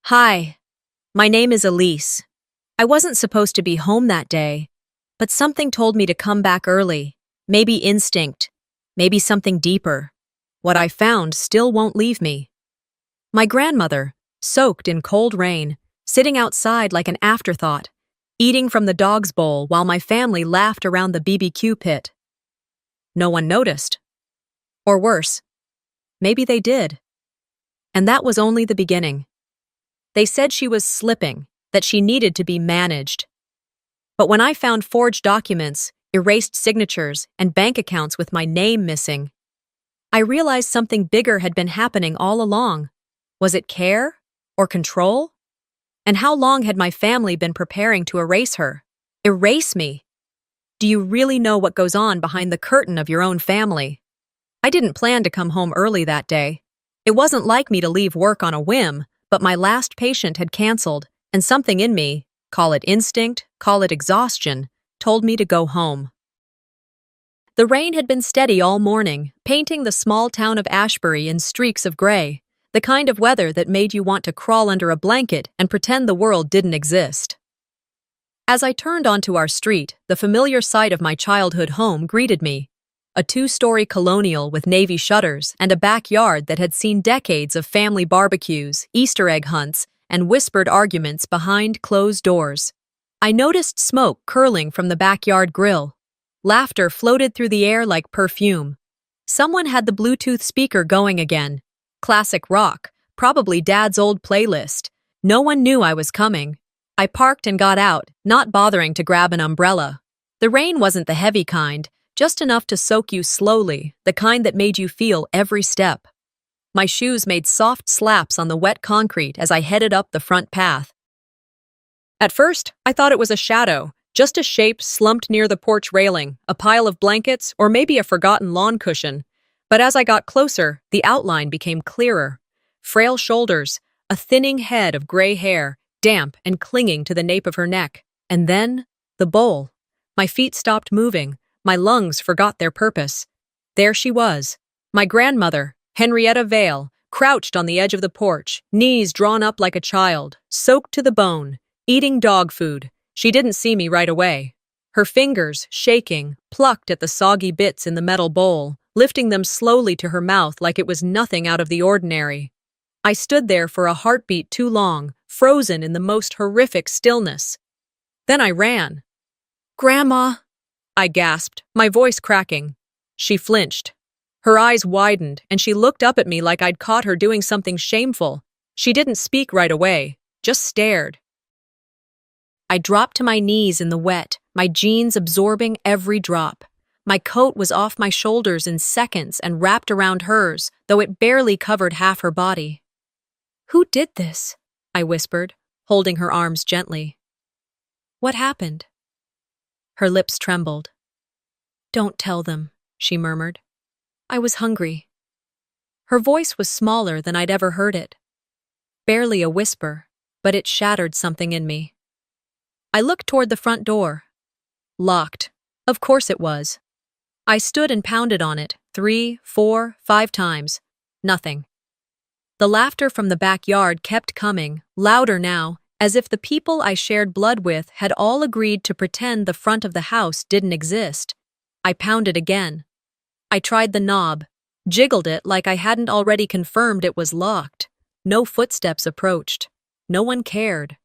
Hi, my name is Elise. I wasn't supposed to be home that day, but something told me to come back early. Maybe instinct, maybe something deeper. What I found still won't leave me. My grandmother, soaked in cold rain, sitting outside like an afterthought, eating from the dog's bowl while my family laughed around the BBQ pit. No one noticed. Or worse, maybe they did. And that was only the beginning. They said she was slipping, that she needed to be managed. But when I found forged documents, erased signatures, and bank accounts with my name missing, I realized something bigger had been happening all along. Was it care? Or control? And how long had my family been preparing to erase her? Erase me? Do you really know what goes on behind the curtain of your own family? I didn't plan to come home early that day. It wasn't like me to leave work on a whim, but my last patient had canceled, and something in me, call it instinct, call it exhaustion, told me to go home. The rain had been steady all morning, painting the small town of Ashbury in streaks of gray, the kind of weather that made you want to crawl under a blanket and pretend the world didn't exist. As I turned onto our street, the familiar sight of my childhood home greeted me. A two-story colonial with navy shutters and a backyard that had seen decades of family barbecues, Easter egg hunts, and whispered arguments behind closed doors. I noticed smoke curling from the backyard grill. Laughter floated through the air like perfume. Someone had the Bluetooth speaker going again. Classic rock, probably Dad's old playlist. No one knew I was coming. I parked and got out, not bothering to grab an umbrella. The rain wasn't the heavy kind, just enough to soak you slowly, the kind that made you feel every step. My shoes made soft slaps on the wet concrete as I headed up the front path. At first, I thought it was a shadow, just a shape slumped near the porch railing, a pile of blankets, or maybe a forgotten lawn cushion. But as I got closer, the outline became clearer. Frail shoulders, a thinning head of gray hair, damp and clinging to the nape of her neck. And then, the bowl. My feet stopped moving. My lungs forgot their purpose. There she was, my grandmother, Henrietta Vale, crouched on the edge of the porch, knees drawn up like a child, soaked to the bone, eating dog food. She didn't see me right away. Her fingers, shaking, plucked at the soggy bits in the metal bowl, lifting them slowly to her mouth like it was nothing out of the ordinary. I stood there for a heartbeat too long, frozen in the most horrific stillness. Then I ran. "Grandma!" I gasped, my voice cracking. She flinched. Her eyes widened, and she looked up at me like I'd caught her doing something shameful. She didn't speak right away, just stared. I dropped to my knees in the wet, my jeans absorbing every drop. My coat was off my shoulders in seconds and wrapped around hers, though it barely covered half her body. "Who did this?" I whispered, holding her arms gently. "What happened?" Her lips trembled. "Don't tell them," she murmured. "I was hungry." Her voice was smaller than I'd ever heard it. Barely a whisper, but it shattered something in me. I looked toward the front door. Locked. Of course it was. I stood and pounded on it 3, 4, 5 times. Nothing. The laughter from the backyard kept coming, louder now, as if the people I shared blood with had all agreed to pretend the front of the house didn't exist. I pounded again. I tried the knob, jiggled it like I hadn't already confirmed it was locked. No footsteps approached. No one cared.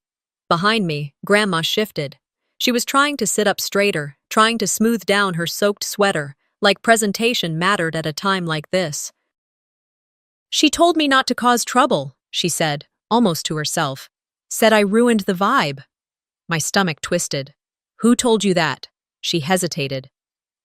Behind me, Grandma shifted. She was trying to sit up straighter, trying to smooth down her soaked sweater, like presentation mattered at a time like this. "She told me not to cause trouble," she said, almost to herself. "Said I ruined the vibe." My stomach twisted. "Who told you that?" She hesitated.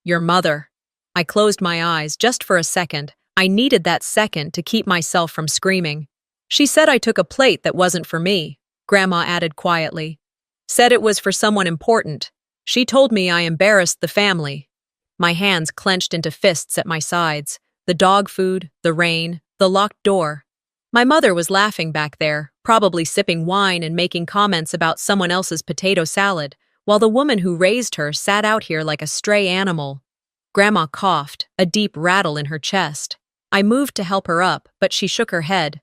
"Your mother." I closed my eyes just for a second. I needed that second to keep myself from screaming. "She said I took a plate that wasn't for me," Grandma added quietly. "Said it was for someone important. She told me I embarrassed the family." My hands clenched into fists at my sides. The dog food, the rain, the locked door. My mother was laughing back there, probably sipping wine and making comments about someone else's potato salad, while the woman who raised her sat out here like a stray animal. Grandma coughed, a deep rattle in her chest. I moved to help her up, but she shook her head.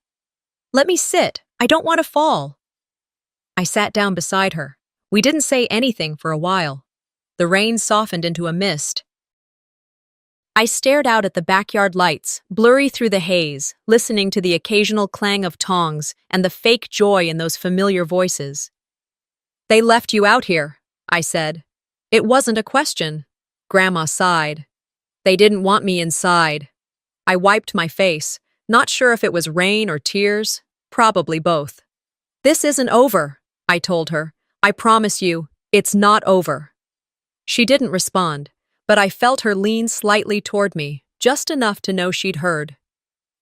"Let me sit," I don't want to fall. I sat down beside her. We didn't say anything for a while. The rain softened into a mist. I stared out at the backyard lights, blurry through the haze, listening to the occasional clang of tongs and the fake joy in those familiar voices. They left you out here, I said. It wasn't a question. Grandma sighed. They didn't want me inside. I wiped my face, not sure if it was rain or tears, probably both. This isn't over, I told her. I promise you, it's not over. She didn't respond, but I felt her lean slightly toward me, just enough to know she'd heard.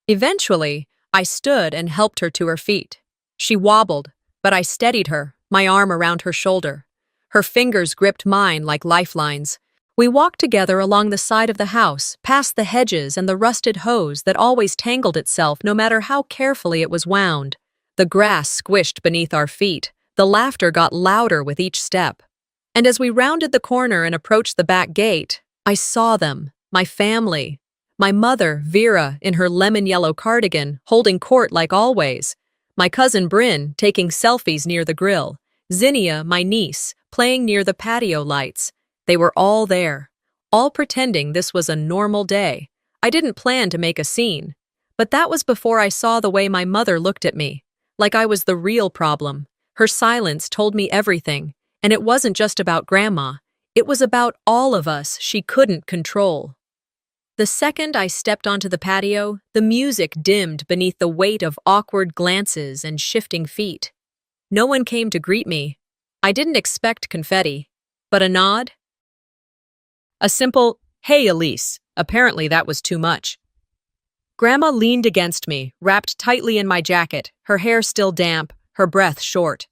Eventually, I stood and helped her to her feet. She wobbled, but I steadied her, my arm around her shoulder. Her fingers gripped mine like lifelines. We walked together along the side of the house, past the hedges and the rusted hose that always tangled itself no matter how carefully it was wound. The grass squished beneath our feet. The laughter got louder with each step. And as we rounded the corner and approached the back gate, I saw them, my family. My mother, Vera, in her lemon-yellow cardigan, holding court like always. My cousin Bryn, taking selfies near the grill. Zinnia, my niece, playing near the patio lights. They were all there, all pretending this was a normal day. I didn't plan to make a scene, but that was before I saw the way my mother looked at me, like I was the real problem. Her silence told me everything, and it wasn't just about Grandma. It was about all of us she couldn't control. The second I stepped onto the patio, the music dimmed beneath the weight of awkward glances and shifting feet. No one came to greet me. I didn't expect confetti, but a nod? A simple, "Hey, Elise." Apparently that was too much. Grandma leaned against me, wrapped tightly in my jacket, her hair still damp, her breath short.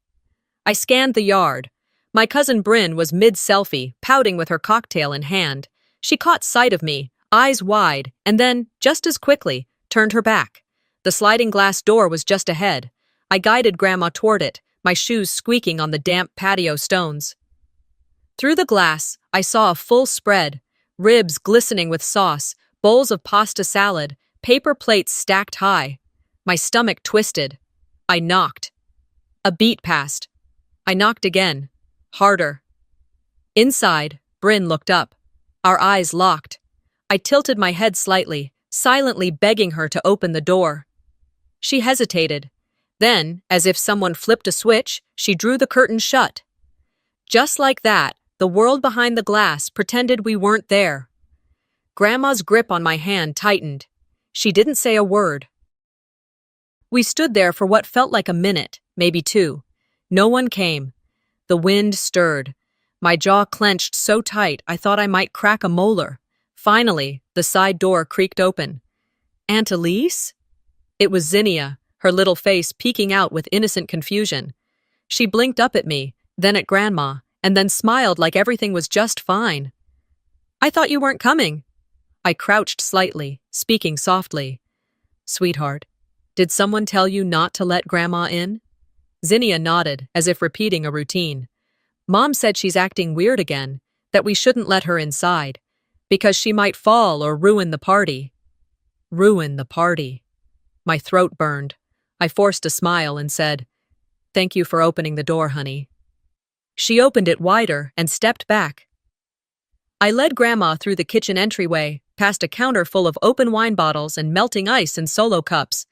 I scanned the yard. My cousin Bryn was mid-selfie, pouting with her cocktail in hand. She caught sight of me, eyes wide, and then, just as quickly, turned her back. The sliding glass door was just ahead. I guided Grandma toward it, my shoes squeaking on the damp patio stones. Through the glass, I saw a full spread, ribs glistening with sauce, bowls of pasta salad, paper plates stacked high. My stomach twisted. I knocked. A beat passed. I knocked again, harder. Inside, Bryn looked up. Our eyes locked. I tilted my head slightly, silently begging her to open the door. She hesitated. Then, as if someone flipped a switch, she drew the curtain shut. Just like that, the world behind the glass pretended we weren't there. Grandma's grip on my hand tightened. She didn't say a word. We stood there for what felt like a minute, maybe two. No one came. The wind stirred. My jaw clenched so tight I thought I might crack a molar. Finally, the side door creaked open. "Aunt Elise?" It was Zinnia, her little face peeking out with innocent confusion. She blinked up at me, then at Grandma, and then smiled like everything was just fine. "I thought you weren't coming." I crouched slightly, speaking softly. "Sweetheart, did someone tell you not to let Grandma in?" Zinnia nodded, as if repeating a routine. "Mom said she's acting weird again, that we shouldn't let her inside, because she might fall or ruin the party." Ruin the party. My throat burned. I forced a smile and said, "Thank you for opening the door, honey." She opened it wider and stepped back. I led Grandma through the kitchen entryway, past a counter full of open wine bottles and melting ice in solo cups.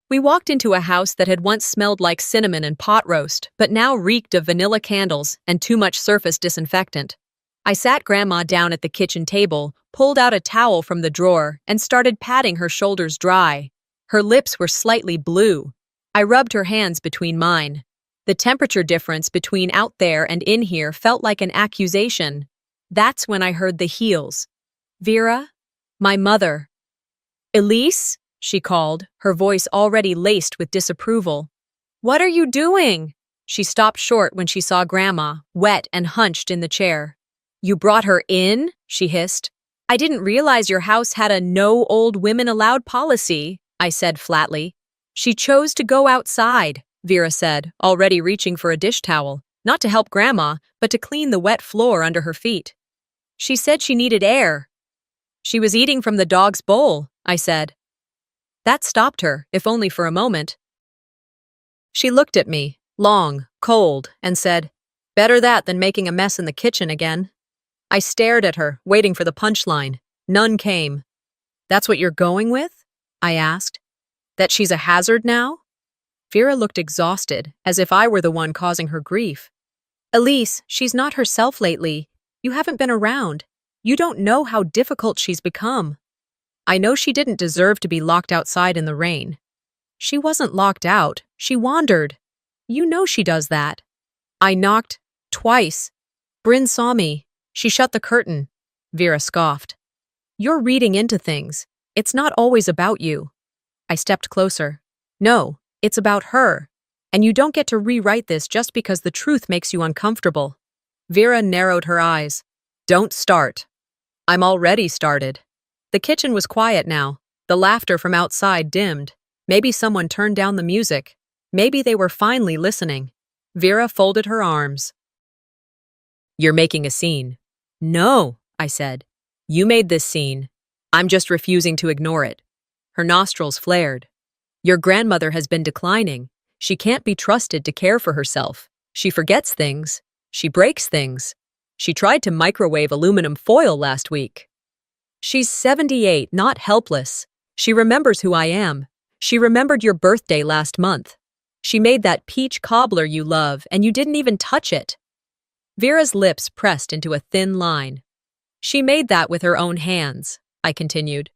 We walked into a house that had once smelled like cinnamon and pot roast, but now reeked of vanilla candles and too much surface disinfectant. I sat Grandma down at the kitchen table, pulled out a towel from the drawer, and started patting her shoulders dry. Her lips were slightly blue. I rubbed her hands between mine. The temperature difference between out there and in here felt like an accusation. That's when I heard the heels. "Vera?" "My mother." "Elise?" she called, her voice already laced with disapproval. "What are you doing?" She stopped short when she saw Grandma, wet and hunched in the chair. "You brought her in?" she hissed. "I didn't realize your house had a no old women allowed policy," I said flatly. "She chose to go outside," Vera said, already reaching for a dish towel, not to help Grandma, but to clean the wet floor under her feet. "She said she needed air." "She was eating from the dog's bowl," I said. That stopped her, if only for a moment. She looked at me, long, cold, and said, "Better that than making a mess in the kitchen again." I stared at her, waiting for the punchline. None came. "That's what you're going with?" I asked. "That she's a hazard now?" Vera looked exhausted, as if I were the one causing her grief. "Elise, she's not herself lately. You haven't been around. You don't know how difficult she's become." I know she didn't deserve to be locked outside in the rain. She wasn't locked out. She wandered. You know she does that. I knocked twice. Bryn saw me. She shut the curtain. Vera scoffed. "You're reading into things. It's not always about you." I stepped closer. "No, it's about her. And you don't get to rewrite this just because the truth makes you uncomfortable." Vera narrowed her eyes. "Don't start." "I'm already started." The kitchen was quiet now. The laughter from outside dimmed. Maybe someone turned down the music. Maybe they were finally listening. Vera folded her arms. "You're making a scene." "No," I said. "You made this scene. I'm just refusing to ignore it." Her nostrils flared. "Your grandmother has been declining. She can't be trusted to care for herself. She forgets things. She breaks things. She tried to microwave aluminum foil last week." "She's 78, not helpless. She remembers who I am. She remembered your birthday last month. She made that peach cobbler you love, and you didn't even touch it." Vera's lips pressed into a thin line. "She made that with her own hands," I continued.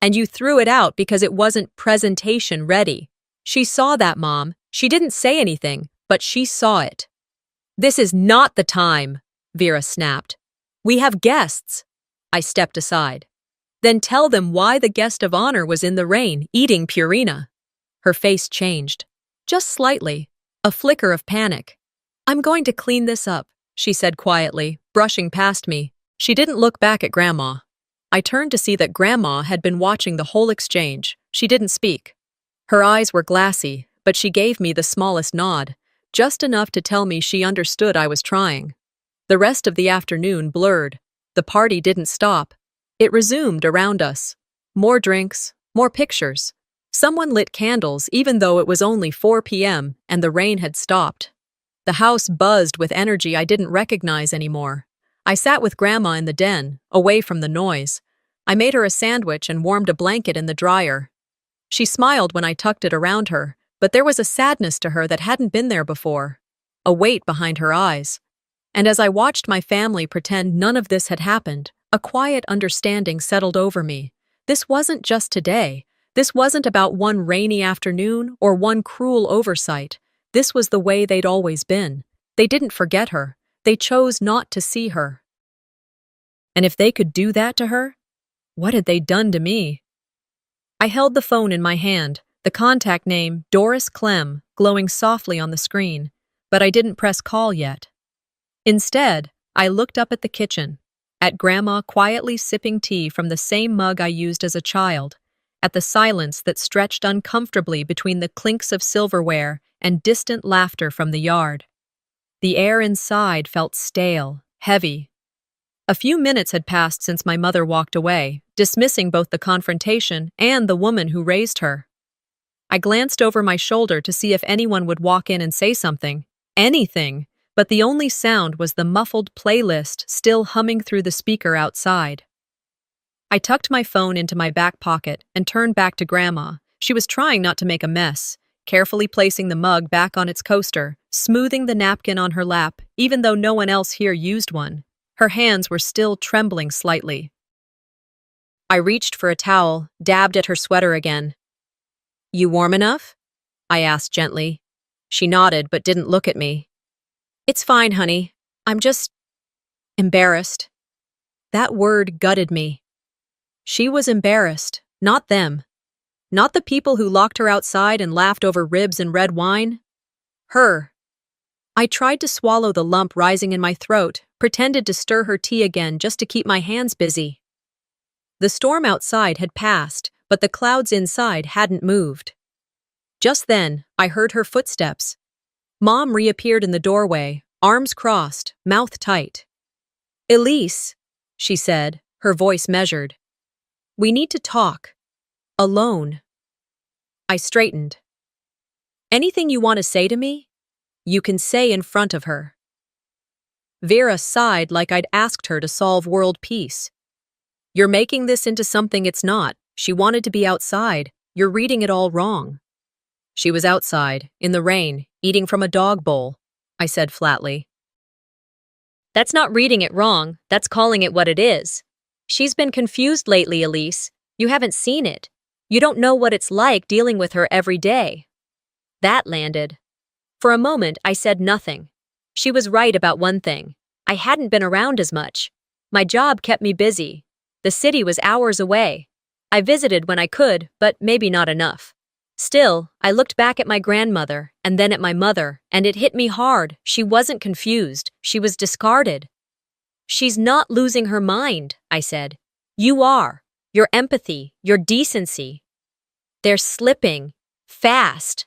"And you threw it out because it wasn't presentation ready. She saw that, Mom. She didn't say anything, but she saw it." "This is not the time," Vera snapped. "We have guests." I stepped aside. "Then tell them why the guest of honor was in the rain, eating Purina." Her face changed. Just slightly. A flicker of panic. "I'm going to clean this up," she said quietly, brushing past me. She didn't look back at Grandma. I turned to see that Grandma had been watching the whole exchange. She didn't speak. Her eyes were glassy, but she gave me the smallest nod, just enough to tell me she understood I was trying. The rest of the afternoon blurred. The party didn't stop. It resumed around us. More drinks, more pictures. Someone lit candles even though it was only 4 p.m. and the rain had stopped. The house buzzed with energy I didn't recognize anymore. I sat with Grandma in the den, away from the noise. I made her a sandwich and warmed a blanket in the dryer. She smiled when I tucked it around her, but there was a sadness to her that hadn't been there before. A weight behind her eyes. And as I watched my family pretend none of this had happened, a quiet understanding settled over me. This wasn't just today. This wasn't about one rainy afternoon or one cruel oversight. This was the way they'd always been. They didn't forget her. They chose not to see her. And if they could do that to her, what had they done to me? I held the phone in my hand, the contact name, Doris Clem, glowing softly on the screen, but I didn't press call yet. Instead, I looked up at the kitchen, at Grandma quietly sipping tea from the same mug I used as a child, at the silence that stretched uncomfortably between the clinks of silverware and distant laughter from the yard. The air inside felt stale, heavy. A few minutes had passed since my mother walked away, dismissing both the confrontation and the woman who raised her. I glanced over my shoulder to see if anyone would walk in and say something, anything, but the only sound was the muffled playlist still humming through the speaker outside. I tucked my phone into my back pocket and turned back to Grandma. She was trying not to make a mess, carefully placing the mug back on its coaster, smoothing the napkin on her lap, even though no one else here used one. Her hands were still trembling slightly. I reached for a towel, dabbed at her sweater again. "You warm enough?" I asked gently. She nodded but didn't look at me. "It's fine, honey. I'm just embarrassed." That word gutted me. She was embarrassed, not them. Not the people who locked her outside and laughed over ribs and red wine. Her. I tried to swallow the lump rising in my throat, pretended to stir her tea again just to keep my hands busy. The storm outside had passed, but the clouds inside hadn't moved. Just then, I heard her footsteps. Mom reappeared in the doorway, arms crossed, mouth tight. "Elise," she said, her voice measured. "We need to talk. Alone." I straightened. Anything you want to say to me? You can say in front of her. Vera sighed like I'd asked her to solve world peace. You're making this into something it's not. She wanted to be outside. You're reading it all wrong. She was outside, in the rain, eating from a dog bowl, I said flatly. That's not reading it wrong, that's calling it what it is. She's been confused lately, Elise. You haven't seen it. You don't know what it's like dealing with her every day. That landed. For a moment, I said nothing. She was right about one thing. I hadn't been around as much. My job kept me busy. The city was hours away. I visited when I could, but maybe not enough. Still, I looked back at my grandmother, and then at my mother, and it hit me hard. She wasn't confused. She was discarded. She's not losing her mind, I said. You are. Your empathy, your decency. They're slipping. Fast.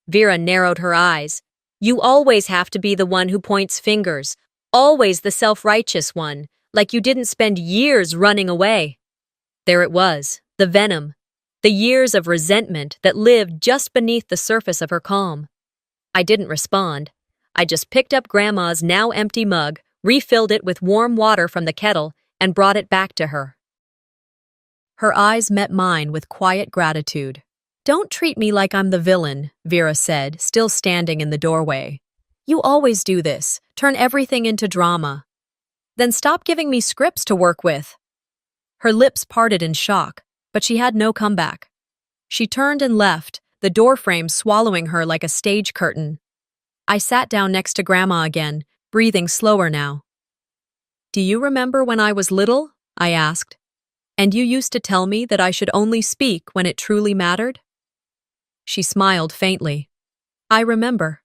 Vera narrowed her eyes. You always have to be the one who points fingers. Always the self-righteous one, like you didn't spend years running away. There it was, the venom. The years of resentment that lived just beneath the surface of her calm. I didn't respond. I just picked up Grandma's now empty mug, refilled it with warm water from the kettle, and brought it back to her. Her eyes met mine with quiet gratitude. Don't treat me like I'm the villain, Vera said, still standing in the doorway. You always do this, turn everything into drama. Then stop giving me scripts to work with. Her lips parted in shock, but she had no comeback. She turned and left, the doorframe swallowing her like a stage curtain. I sat down next to Grandma again, breathing slower now. Do you remember when I was little? I asked. And you used to tell me that I should only speak when it truly mattered? She smiled faintly. I remember.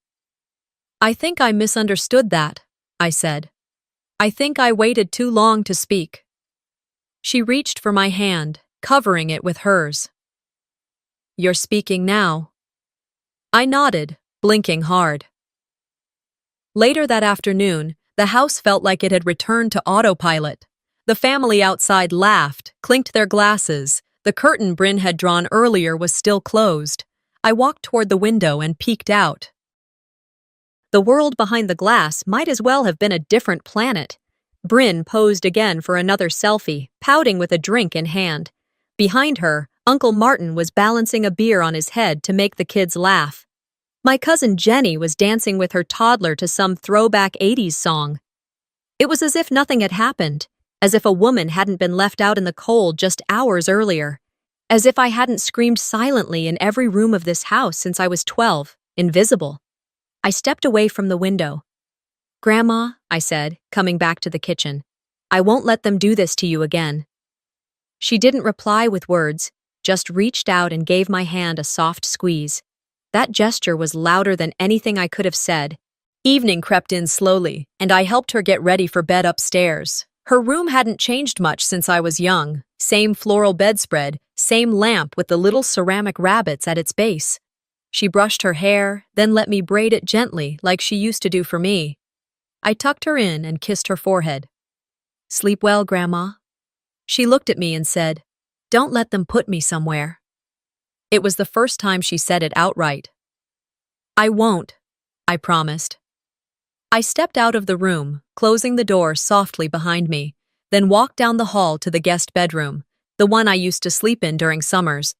I think I misunderstood that, I said. I think I waited too long to speak. She reached for my hand, covering it with hers. You're speaking now. I nodded, blinking hard. Later that afternoon, the house felt like it had returned to autopilot. The family outside laughed, clinked their glasses. The curtain Bryn had drawn earlier was still closed. I walked toward the window and peeked out. The world behind the glass might as well have been a different planet. Bryn posed again for another selfie, pouting with a drink in hand. Behind her, Uncle Martin was balancing a beer on his head to make the kids laugh. My cousin Jenny was dancing with her toddler to some throwback 80s song. It was as if nothing had happened, as if a woman hadn't been left out in the cold just hours earlier, as if I hadn't screamed silently in every room of this house since I was 12, invisible. I stepped away from the window. Grandma, I said, coming back to the kitchen, I won't let them do this to you again. She didn't reply with words, just reached out and gave my hand a soft squeeze. That gesture was louder than anything I could have said. Evening crept in slowly, and I helped her get ready for bed upstairs. Her room hadn't changed much since I was young. Same floral bedspread, same lamp with the little ceramic rabbits at its base. She brushed her hair, then let me braid it gently like she used to do for me. I tucked her in and kissed her forehead. Sleep well, Grandma. She looked at me and said, Don't let them put me somewhere. It was the first time she said it outright. I won't, I promised. I stepped out of the room, closing the door softly behind me, then walked down the hall to the guest bedroom, the one I used to sleep in during summers.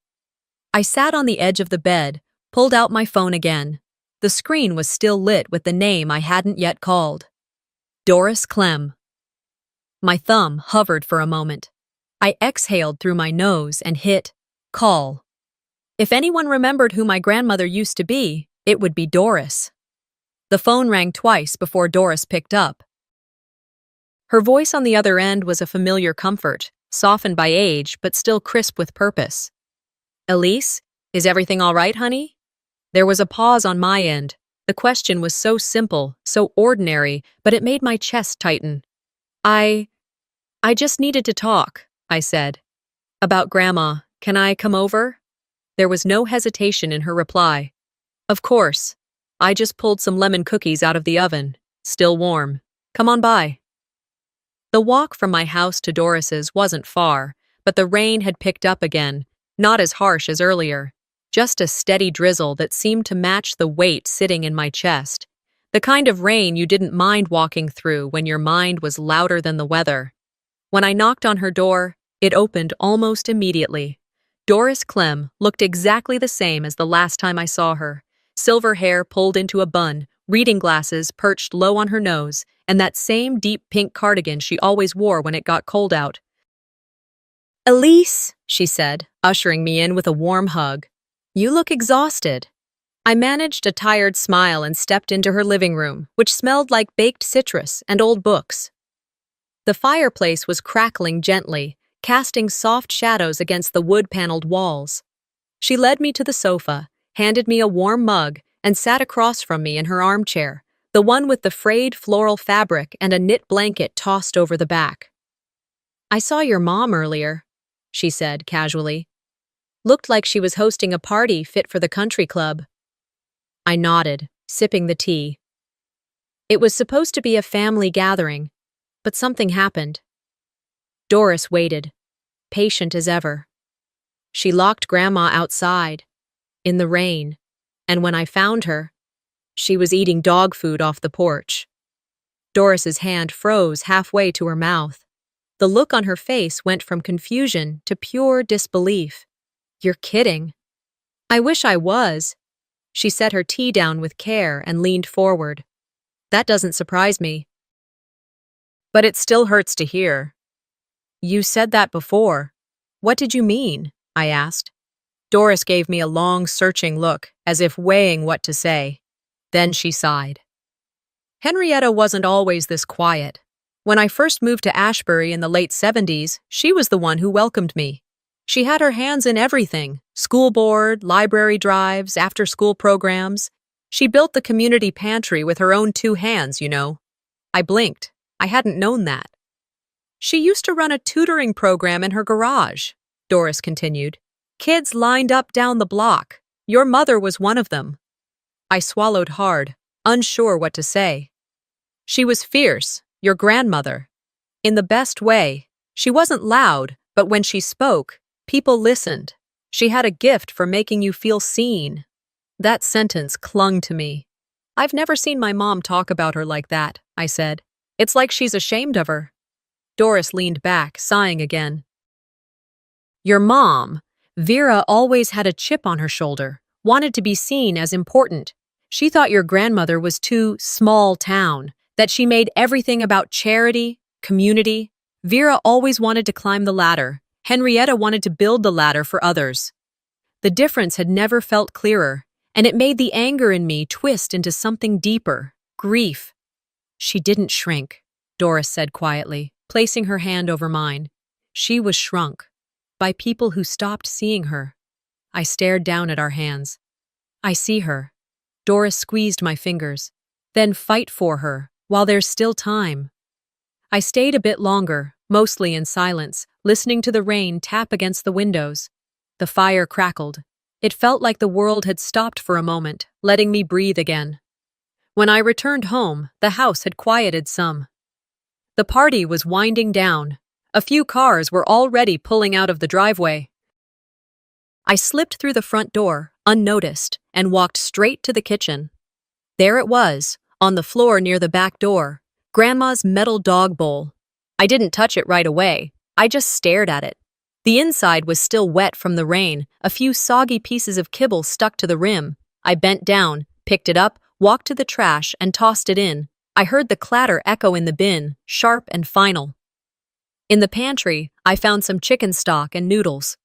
I sat on the edge of the bed, pulled out my phone again. The screen was still lit with the name I hadn't yet called. Doris Clem. My thumb hovered for a moment. I exhaled through my nose and hit call. If anyone remembered who my grandmother used to be, it would be Doris. The phone rang twice before Doris picked up. Her voice on the other end was a familiar comfort, softened by age but still crisp with purpose. Elise, is everything all right, honey? There was a pause on my end. The question was so simple, so ordinary, but it made my chest tighten. I just needed to talk, I said. About Grandma, can I come over? There was no hesitation in her reply. Of course. I just pulled some lemon cookies out of the oven, still warm. Come on by. The walk from my house to Doris's wasn't far, but the rain had picked up again, not as harsh as earlier. just a steady drizzle that seemed to match the weight sitting in my chest. The kind of rain you didn't mind walking through when your mind was louder than the weather. When I knocked on her door, it opened almost immediately. Doris Clem looked exactly the same as the last time I saw her. Silver hair pulled into a bun, reading glasses perched low on her nose, and that same deep pink cardigan she always wore when it got cold out. "Elise," she said, ushering me in with a warm hug. "You look exhausted." I managed a tired smile and stepped into her living room, which smelled like baked citrus and old books. The fireplace was crackling gently, casting soft shadows against the wood-paneled walls. She led me to the sofa, handed me a warm mug, and sat across from me in her armchair, the one with the frayed floral fabric and a knit blanket tossed over the back. "I saw your mom earlier," she said casually. "Looked like she was hosting a party fit for the country club." I nodded, sipping the tea. It was supposed to be a family gathering, but something happened. Doris waited, patient as ever. She locked Grandma outside, in the rain, and when I found her, she was eating dog food off the porch. Doris's hand froze halfway to her mouth. The look on her face went from confusion to pure disbelief. "You're kidding." "I wish I was." She set her tea down with care and leaned forward. "That doesn't surprise me. But it still hurts to hear." "You said that before. What did you mean?" I asked. Doris gave me a long, searching look, as if weighing what to say. Then she sighed. "Henrietta wasn't always this quiet. When I first moved to Ashbury in the late 70s, she was the one who welcomed me. She had her hands in everything: school board, library drives, after-school programs. She built the community pantry with her own 2 hands, you know." I blinked. I hadn't known that. "She used to run a tutoring program in her garage," Doris continued. "Kids lined up down the block. Your mother was one of them." I swallowed hard, unsure what to say. "She was fierce, your grandmother. In the best way. She wasn't loud, but when she spoke, people listened. She had a gift for making you feel seen." That sentence clung to me. "I've never seen my mom talk about her like that," I said. "It's like she's ashamed of her." Doris leaned back, sighing again. "Your mom, Vera, always had a chip on her shoulder, wanted to be seen as important. She thought your grandmother was too small town, that she made everything about charity, community. Vera always wanted to climb the ladder. Henrietta wanted to build the ladder for others." The difference had never felt clearer, and it made the anger in me twist into something deeper: grief. "She didn't shrink," Doris said quietly, placing her hand over mine. "She was shrunk by people who stopped seeing her." I stared down at our hands. "I see her." Doris squeezed my fingers. "Then fight for her, while there's still time." I stayed a bit longer, mostly in silence, listening to the rain tap against the windows. The fire crackled. It felt like the world had stopped for a moment, letting me breathe again. When I returned home, the house had quieted some. The party was winding down. A few cars were already pulling out of the driveway. I slipped through the front door, unnoticed, and walked straight to the kitchen. There it was, on the floor near the back door, Grandma's metal dog bowl. I didn't touch it right away. I just stared at it. The inside was still wet from the rain, a few soggy pieces of kibble stuck to the rim. I bent down, picked it up, walked to the trash, and tossed it in. I heard the clatter echo in the bin, sharp and final. In the pantry, I found some chicken stock and noodles.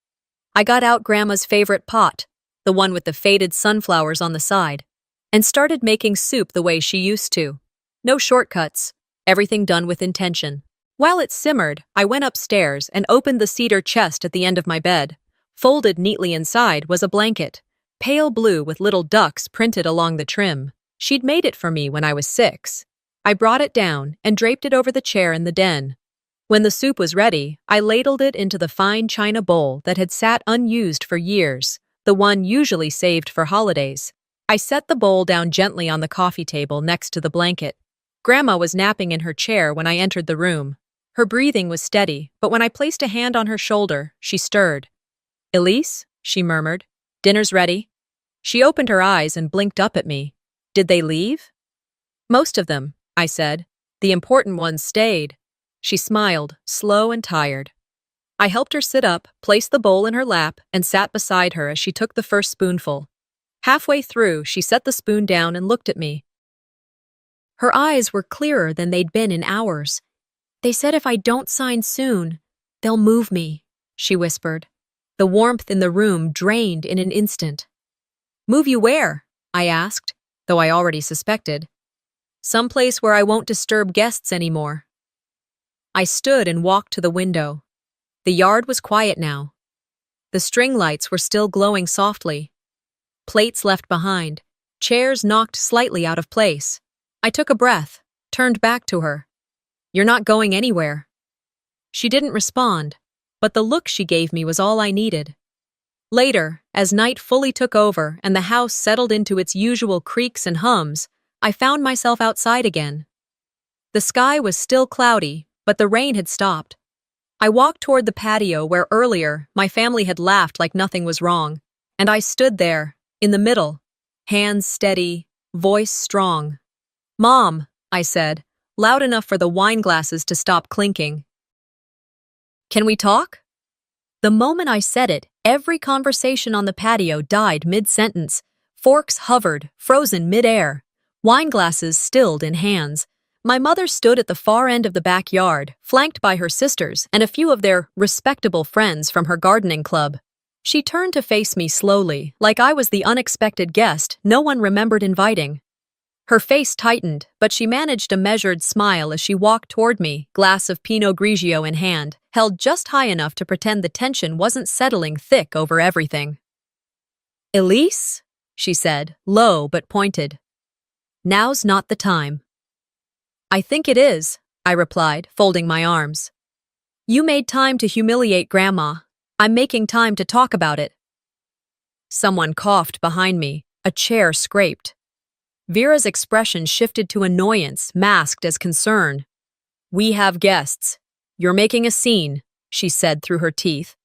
I got out Grandma's favorite pot, the one with the faded sunflowers on the side, and started making soup the way she used to. No shortcuts, everything done with intention. While it simmered, I went upstairs and opened the cedar chest at the end of my bed. Folded neatly inside was a blanket, pale blue with little ducks printed along the trim. She'd made it for me when I was 6. I brought it down and draped it over the chair in the den. When the soup was ready, I ladled it into the fine china bowl that had sat unused for years, the one usually saved for holidays. I set the bowl down gently on the coffee table next to the blanket. Grandma was napping in her chair when I entered the room. Her breathing was steady, but when I placed a hand on her shoulder, she stirred. "Elise?" she murmured. Dinner's ready. She opened her eyes and blinked up at me. Did they leave? Most of them, I said. The important ones stayed. She smiled, slow and tired. I helped her sit up, placed the bowl in her lap, and sat beside her as she took the first spoonful. Halfway through, she set the spoon down and looked at me. Her eyes were clearer than they'd been in hours. They said if I don't sign soon, they'll move me, she whispered. The warmth in the room drained in an instant. Move you where? I asked, though I already suspected. Someplace where I won't disturb guests anymore. I stood and walked to the window. The yard was quiet now. The string lights were still glowing softly. Plates left behind, chairs knocked slightly out of place. I took a breath, turned back to her. You're not going anywhere. She didn't respond, but the look she gave me was all I needed. Later, as night fully took over and the house settled into its usual creaks and hums, I found myself outside again. The sky was still cloudy, but the rain had stopped. I walked toward the patio where earlier my family had laughed like nothing was wrong, and I stood there, in the middle, hands steady, voice strong. Mom, I said, loud enough for the wine glasses to stop clinking. Can we talk? The moment I said it, every conversation on the patio died mid-sentence. Forks hovered, frozen mid-air. Wine glasses stilled in hands. My mother stood at the far end of the backyard, flanked by her sisters and a few of their respectable friends from her gardening club. She turned to face me slowly, like I was the unexpected guest no one remembered inviting. Her face tightened, but she managed a measured smile as she walked toward me, glass of Pinot Grigio in hand, held just high enough to pretend the tension wasn't settling thick over everything. Elise? She said, low but pointed. Now's not the time. I think it is, I replied, folding my arms. You made time to humiliate Grandma. I'm making time to talk about it. Someone coughed behind me. A chair scraped. Vera's expression shifted to annoyance, masked as concern. We have guests. You're making a scene, she said through her teeth.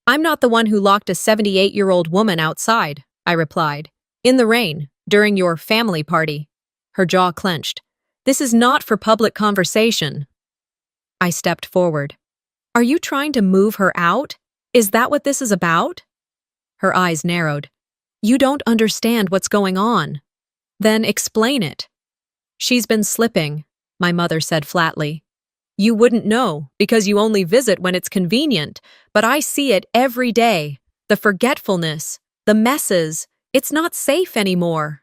I'm not the one who locked a 78-year-old woman outside, I replied. In the rain, during your family party. Her jaw clenched. This is not for public conversation. I stepped forward. Are you trying to move her out? Is that what this is about? Her eyes narrowed. You don't understand what's going on. Then explain it. She's been slipping, my mother said flatly. You wouldn't know, because you only visit when it's convenient, but I see it every day. The forgetfulness, the messes. It's not safe anymore.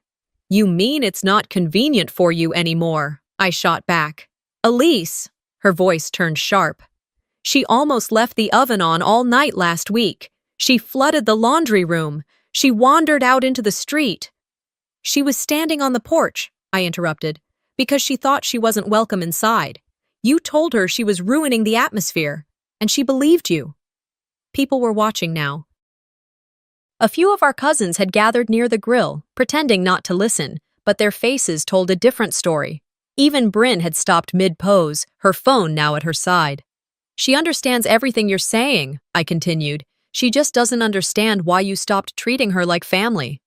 You mean it's not convenient for you anymore, I shot back. Elise, her voice turned sharp. She almost left the oven on all night last week. She flooded the laundry room. She wandered out into the street. She was standing on the porch, I interrupted, because she thought she wasn't welcome inside. You told her she was ruining the atmosphere, and she believed you. People were watching now. A few of our cousins had gathered near the grill, pretending not to listen, but their faces told a different story. Even Bryn had stopped mid-pose, her phone now at her side. She understands everything you're saying, I continued. She just doesn't understand why you stopped treating her like family.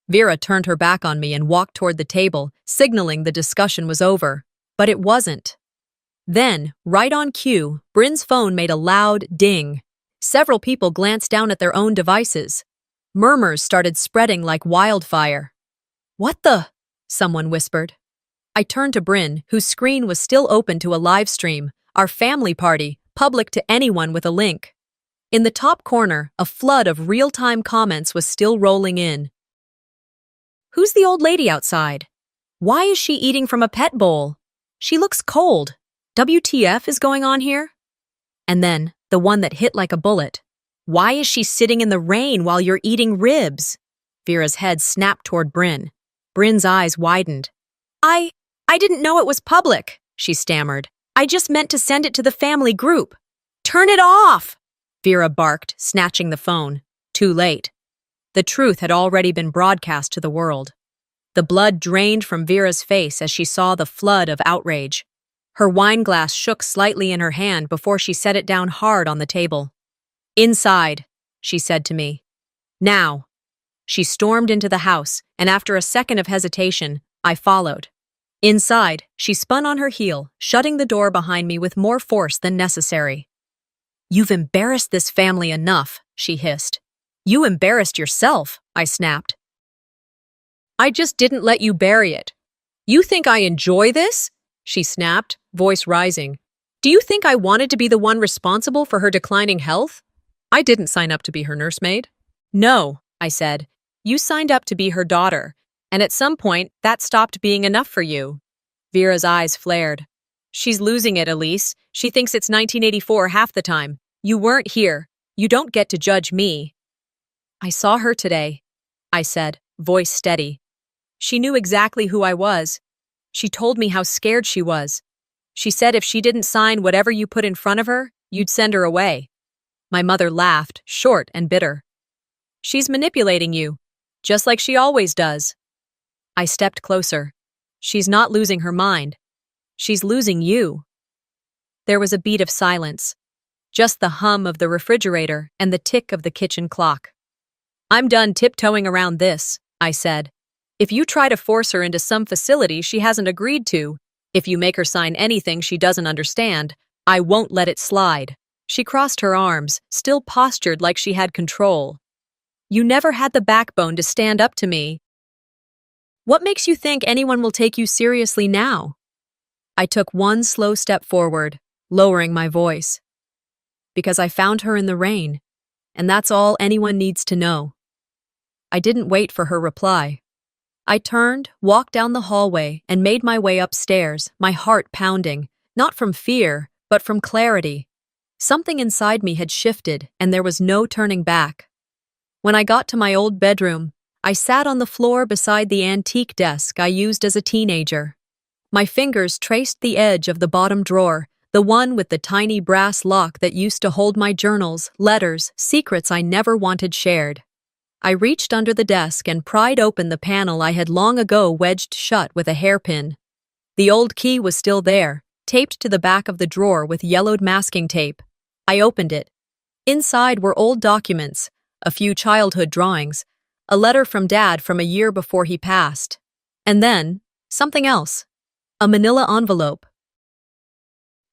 Vera turned her back on me and walked toward the table, signaling the discussion was over. But it wasn't. Then, right on cue, Bryn's phone made a loud ding. Several people glanced down at their own devices. Murmurs started spreading like wildfire. What the? Someone whispered. I turned to Bryn, whose screen was still open to a live stream, our family party, public to anyone with a link. In the top corner, a flood of real-time comments was still rolling in. Who's the old lady outside? Why is she eating from a pet bowl? She looks cold. WTF is going on here? And then, the one that hit like a bullet. Why is she sitting in the rain while you're eating ribs? Vera's head snapped toward Bryn. Bryn's eyes widened. I didn't know it was public, she stammered. I just meant to send it to the family group. Turn it off! Vera barked, snatching the phone. Too late. The truth had already been broadcast to the world. The blood drained from Vera's face as she saw the flood of outrage. Her wine glass shook slightly in her hand before she set it down hard on the table. Inside, she said to me. Now. She stormed into the house, and after a second of hesitation, I followed. Inside, she spun on her heel, shutting the door behind me with more force than necessary. "You've embarrassed this family enough," she hissed. "You embarrassed yourself," I snapped. "I just didn't let you bury it. You think I enjoy this?" she snapped, voice rising. "Do you think I wanted to be the one responsible for her declining health? I didn't sign up to be her nursemaid." "No," I said. "You signed up to be her daughter, and at some point, that stopped being enough for you." Vera's eyes flared. "She's losing it, Elise. She thinks it's 1984 half the time. You weren't here. You don't get to judge me." "I saw her today," I said, voice steady. "She knew exactly who I was. She told me how scared she was. She said if she didn't sign whatever you put in front of her, you'd send her away." My mother laughed, short and bitter. "She's manipulating you, just like she always does." I stepped closer. "She's not losing her mind. She's losing you." There was a beat of silence, just the hum of the refrigerator and the tick of the kitchen clock. "I'm done tiptoeing around this," I said. "If you try to force her into some facility she hasn't agreed to, if you make her sign anything she doesn't understand, I won't let it slide." She crossed her arms, still postured like she had control. "You never had the backbone to stand up to me. What makes you think anyone will take you seriously now?" I took one slow step forward, lowering my voice. "Because I found her in the rain, and that's all anyone needs to know." I didn't wait for her reply. I turned, walked down the hallway, and made my way upstairs, my heart pounding, not from fear, but from clarity. Something inside me had shifted, and there was no turning back. When I got to my old bedroom, I sat on the floor beside the antique desk I used as a teenager. My fingers traced the edge of the bottom drawer, the one with the tiny brass lock that used to hold my journals, letters, secrets I never wanted shared. I reached under the desk and pried open the panel I had long ago wedged shut with a hairpin. The old key was still there, taped to the back of the drawer with yellowed masking tape. I opened it. Inside were old documents, a few childhood drawings, a letter from Dad from a year before he passed. And then, something else. A manila envelope.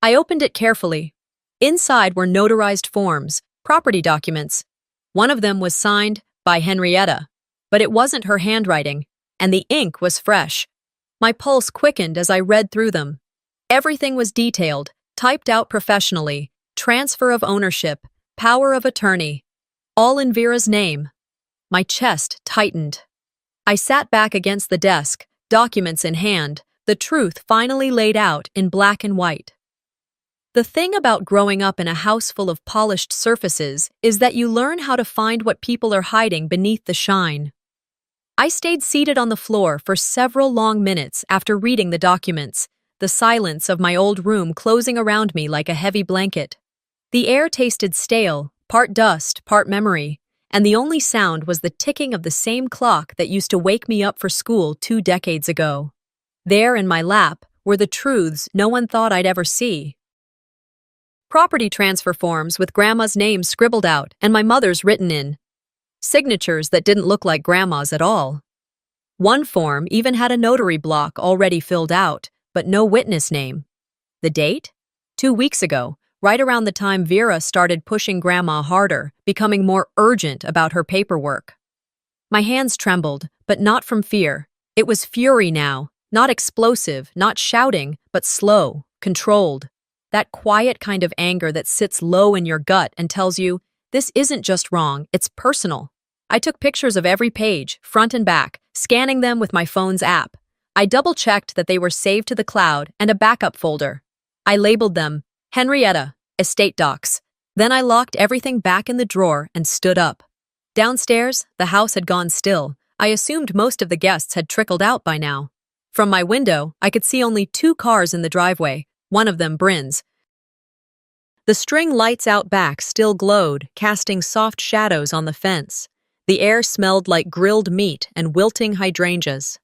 I opened it carefully. Inside were notarized forms, property documents. One of them was signed by Henrietta, but it wasn't her handwriting, and the ink was fresh. My pulse quickened as I read through them. Everything was detailed, typed out professionally, transfer of ownership, power of attorney, all in Vera's name. My chest tightened. I sat back against the desk, documents in hand, the truth finally laid out in black and white. The thing about growing up in a house full of polished surfaces is that you learn how to find what people are hiding beneath the shine. I stayed seated on the floor for several long minutes after reading the documents, the silence of my old room closing around me like a heavy blanket. The air tasted stale, part dust, part memory, and the only sound was the ticking of the same clock that used to wake me up for school 2 decades ago. There in my lap were the truths no one thought I'd ever see. Property transfer forms with Grandma's name scribbled out and my mother's written in. Signatures that didn't look like Grandma's at all. One form even had a notary block already filled out, but no witness name. The date? 2 weeks ago, right around the time Vera started pushing Grandma harder, becoming more urgent about her paperwork. My hands trembled, but not from fear. It was fury now, not explosive, not shouting, but slow, controlled. That quiet kind of anger that sits low in your gut and tells you, this isn't just wrong, it's personal. I took pictures of every page, front and back, scanning them with my phone's app. I double-checked that they were saved to the cloud and a backup folder. I labeled them Henrietta, Estate Docs. Then I locked everything back in the drawer and stood up. Downstairs, the house had gone still. I assumed most of the guests had trickled out by now. From my window, I could see only 2 cars in the driveway, one of them Bryn's. The string lights out back still glowed, casting soft shadows on the fence. The air smelled like grilled meat and wilting hydrangeas.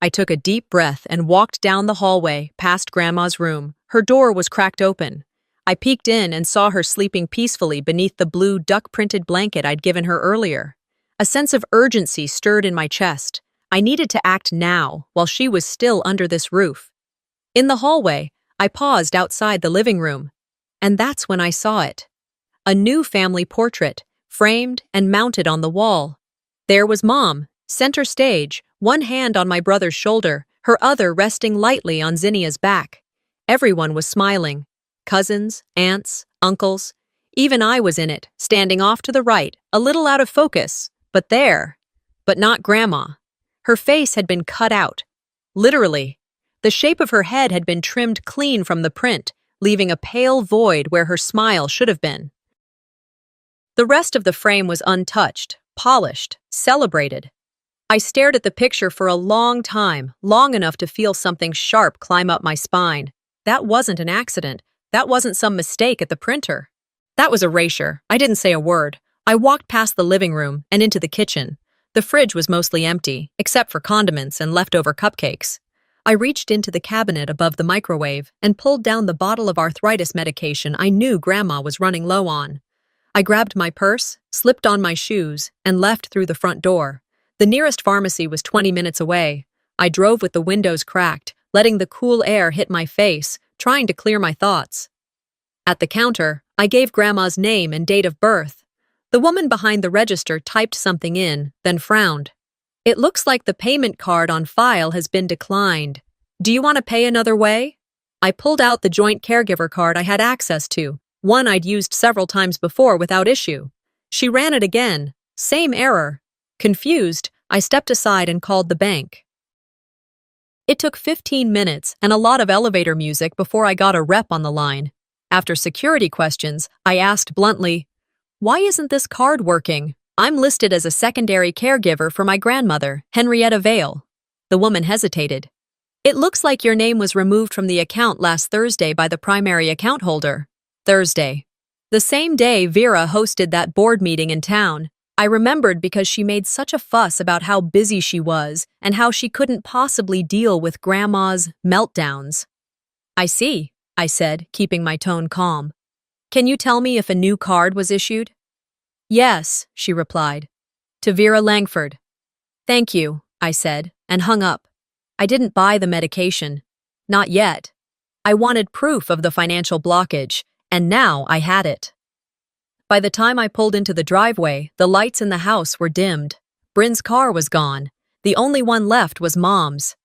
I took a deep breath and walked down the hallway, past Grandma's room. Her door was cracked open. I peeked in and saw her sleeping peacefully beneath the blue duck-printed blanket I'd given her earlier. A sense of urgency stirred in my chest. I needed to act now, while she was still under this roof. In the hallway, I paused outside the living room. And that's when I saw it. A new family portrait, framed and mounted on the wall. There was Mom, center stage, one hand on my brother's shoulder, her other resting lightly on Zinnia's back. Everyone was smiling. Cousins, aunts, uncles. Even I was in it, standing off to the right, a little out of focus, but there. But not Grandma. Her face had been cut out. Literally. The shape of her head had been trimmed clean from the print, leaving a pale void where her smile should have been. The rest of the frame was untouched, polished, celebrated. I stared at the picture for a long time, long enough to feel something sharp climb up my spine. That wasn't an accident. That wasn't some mistake at the printer. That was erasure. I didn't say a word. I walked past the living room and into the kitchen. The fridge was mostly empty, except for condiments and leftover cupcakes. I reached into the cabinet above the microwave and pulled down the bottle of arthritis medication I knew Grandma was running low on. I grabbed my purse, slipped on my shoes, and left through the front door. The nearest pharmacy was 20 minutes away. I drove with the windows cracked, letting the cool air hit my face, trying to clear my thoughts. At the counter, I gave Grandma's name and date of birth. The woman behind the register typed something in, then frowned. "It looks like the payment card on file has been declined. Do you want to pay another way?" I pulled out the joint caregiver card I had access to, one I'd used several times before without issue. She ran it again. Same error. Confused, I stepped aside and called the bank. It took 15 minutes and a lot of elevator music before I got a rep on the line. After security questions, I asked bluntly, "Why isn't this card working? I'm listed as a secondary caregiver for my grandmother, Henrietta Vale." The woman hesitated. "It looks like your name was removed from the account last Thursday by the primary account holder." Thursday. The same day Vera hosted that board meeting in town. I remembered because she made such a fuss about how busy she was and how she couldn't possibly deal with Grandma's meltdowns. "I see," I said, keeping my tone calm. "Can you tell me if a new card was issued?" "Yes," she replied. "To Vera Langford." "Thank you," I said, and hung up. I didn't buy the medication. Not yet. I wanted proof of the financial blockage, and now I had it. By the time I pulled into the driveway, the lights in the house were dimmed. Bryn's car was gone. The only one left was Mom's.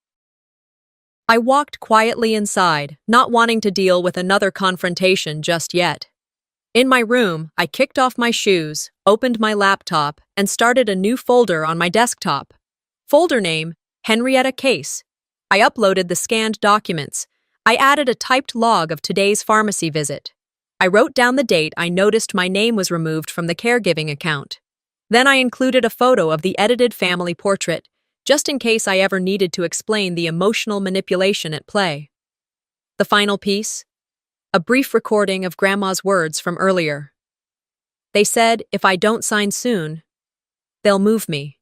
I walked quietly inside, not wanting to deal with another confrontation just yet. In my room, I kicked off my shoes, opened my laptop, and started a new folder on my desktop. Folder name, Henrietta Case. I uploaded the scanned documents. I added a typed log of today's pharmacy visit. I wrote down the date I noticed my name was removed from the caregiving account. Then I included a photo of the edited family portrait, just in case I ever needed to explain the emotional manipulation at play. The final piece? A brief recording of Grandma's words from earlier. "They said, if I don't sign soon, they'll move me."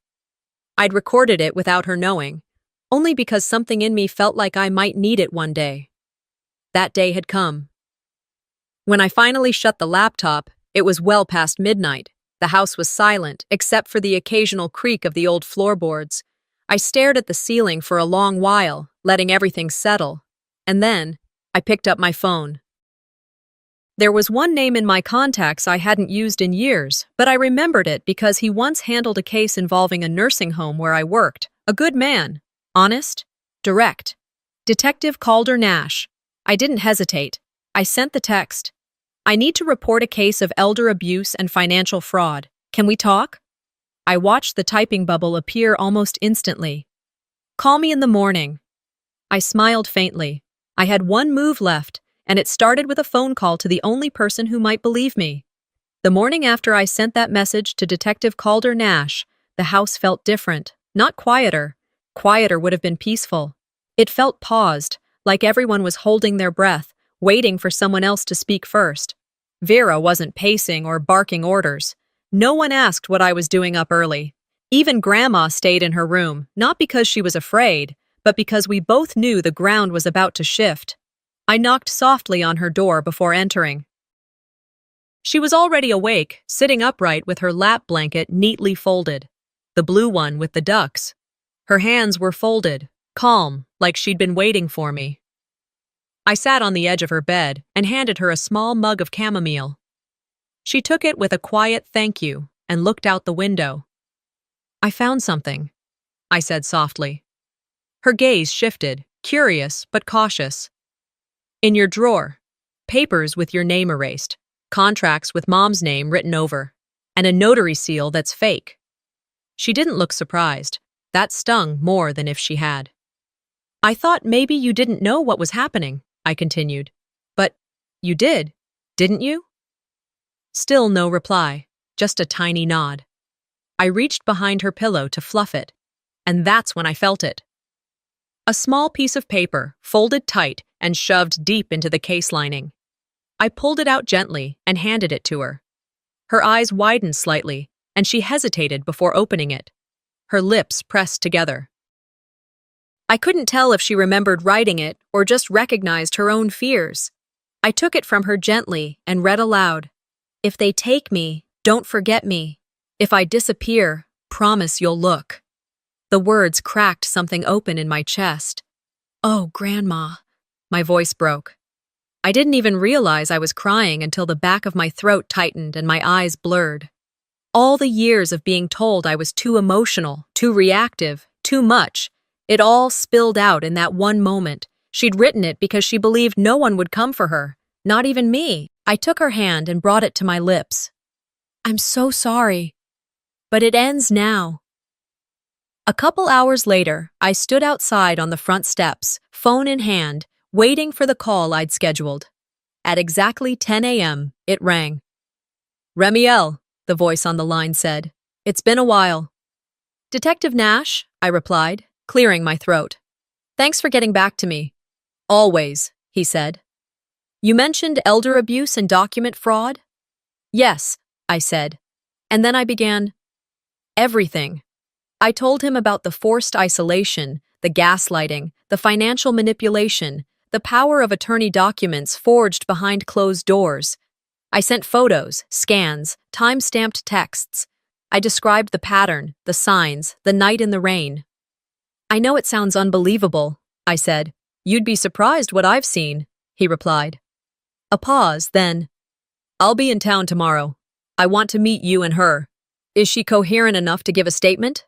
I'd recorded it without her knowing, only because something in me felt like I might need it one day. That day had come. When I finally shut the laptop, it was well past midnight. The house was silent, except for the occasional creak of the old floorboards. I stared at the ceiling for a long while, letting everything settle. And then, I picked up my phone. There was one name in my contacts I hadn't used in years, but I remembered it because he once handled a case involving a nursing home where I worked. A good man. Honest. Direct. Detective Calder Nash. I didn't hesitate. I sent the text. "I need to report a case of elder abuse and financial fraud. Can we talk?" I watched the typing bubble appear almost instantly. "Call me in the morning." I smiled faintly. I had one move left, and it started with a phone call to the only person who might believe me. The morning after I sent that message to Detective Calder Nash, the house felt different, not quieter. Quieter would have been peaceful. It felt paused, like everyone was holding their breath, waiting for someone else to speak first. Vera wasn't pacing or barking orders. No one asked what I was doing up early. Even Grandma stayed in her room, not because she was afraid, but because we both knew the ground was about to shift. I knocked softly on her door before entering. She was already awake, sitting upright with her lap blanket neatly folded. the blue one with the ducks. Her hands were folded, calm, like she'd been waiting for me. I sat on the edge of her bed and handed her a small mug of chamomile. She took it with a quiet thank you and looked out the window. "I found something," I said softly. Her gaze shifted, curious but cautious. "In your drawer, papers with your name erased, contracts with Mom's name written over, and a notary seal that's fake." She didn't look surprised. That stung more than if she had. "I thought maybe you didn't know what was happening," I continued. "But you did, didn't you?" Still no reply, just a tiny nod. I reached behind her pillow to fluff it, and that's when I felt it. A small piece of paper, folded tight and shoved deep into the case lining. I pulled it out gently and handed it to her. Her eyes widened slightly, and she hesitated before opening it. Her lips pressed together. I couldn't tell if she remembered writing it or just recognized her own fears. I took it from her gently and read aloud. "If they take me, don't forget me. If I disappear, promise you'll look." The words cracked something open in my chest. "Oh, Grandma." My voice broke. I didn't even realize I was crying until the back of my throat tightened and my eyes blurred. All the years of being told I was too emotional, too reactive, too much, it all spilled out in that one moment. She'd written it because she believed no one would come for her, not even me. I took her hand and brought it to my lips. "I'm so sorry, but it ends now." A couple hours later, I stood outside on the front steps, phone in hand, waiting for the call I'd scheduled. At exactly 10 a.m., it rang. "Remiel," the voice on the line said. "It's been a while." "Detective Nash," I replied, clearing my throat. "Thanks for getting back to me." "Always," he said. "You mentioned elder abuse and document fraud?" "Yes," I said. And then I began everything. I told him about the forced isolation, the gaslighting, the financial manipulation, the power of attorney documents forged behind closed doors. I sent photos, scans, time-stamped texts. I described the pattern, the signs, the night in the rain. "I know it sounds unbelievable," I said. "You'd be surprised what I've seen," he replied. A pause, then, "I'll be in town tomorrow. I want to meet you and her. Is she coherent enough to give a statement?"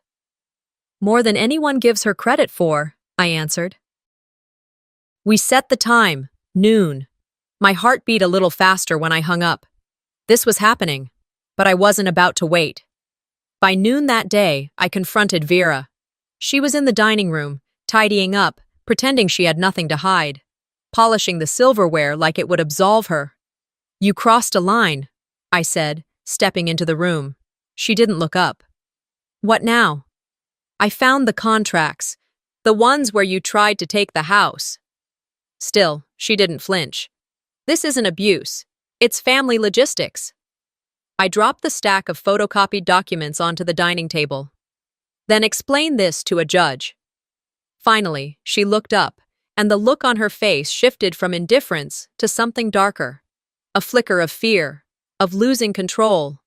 "More than anyone gives her credit for," I answered. We set the time, noon. My heart beat a little faster when I hung up. This was happening, but I wasn't about to wait. By noon that day, I confronted Vera. She was in the dining room, tidying up, pretending she had nothing to hide, polishing the silverware like it would absolve her. "You crossed a line," I said, stepping into the room. She didn't look up. "What now?" "I found the contracts, the ones where you tried to take the house." Still, she didn't flinch. "This isn't abuse. It's family logistics." I dropped the stack of photocopied documents onto the dining table. "Then explain this to a judge." Finally, she looked up, and the look on her face shifted from indifference to something darker. A flicker of fear, of losing control.